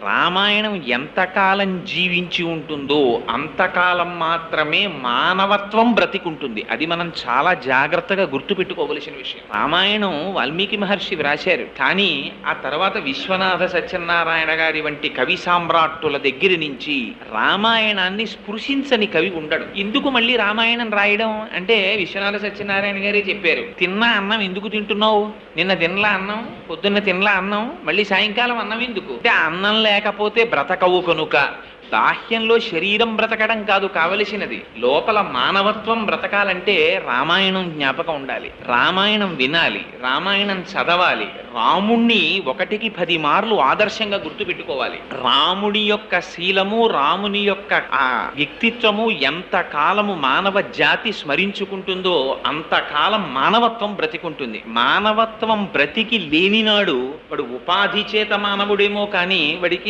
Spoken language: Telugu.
రామాయణం ఎంతకాలం జీవించి ఉంటుందో అంతకాలం మాత్రమే మానవత్వం బ్రతికుంటుంది. అది మనం చాలా జాగ్రత్తగా గుర్తుపెట్టుకోవలసిన విషయం. రామాయణం వాల్మీకి మహర్షి వ్రాశారు, కానీ ఆ తర్వాత విశ్వనాథ సత్యనారాయణ గారి వంటి కవి సామ్రాట్టుల దగ్గర నుంచి రామాయణాన్ని స్పృశించని కవి ఉండడు. ఎందుకు మళ్ళీ రామాయణం రాయడం అంటే విశ్వనాథ సత్యనారాయణ గారే చెప్పారు, తిన్న అన్నం ఎందుకు తింటున్నావు, నిన్న తినలా అన్నం, పొద్దున్న తినలా అన్నం, మళ్ళీ సాయంకాలం అన్నం ఎందుకు అంటే అన్నం లేకపోతే బ్రతకవు కనుక. బాహ్యంలో శరీరం బ్రతకడం కాదు కావలసినది, లోపల మానవత్వం బ్రతకాలంటే రామాయణం జ్ఞాపకం ఉండాలి, రామాయణం వినాలి, రామాయణం చదవాలి, రాముణ్ణి 1కి 10 మార్లు ఆదర్శంగా గుర్తుపెట్టుకోవాలి. రాముడి యొక్క శీలము, రాముని యొక్క ఆ వ్యక్తిత్వము ఎంత కాలము మానవ జాతి స్మరించుకుంటుందో అంతకాలం మానవత్వం బ్రతికుంటుంది. మానవత్వం బ్రతికి లేనినాడు వాడు ఉపాధి చేత మానవుడేమో కానీ వాడికి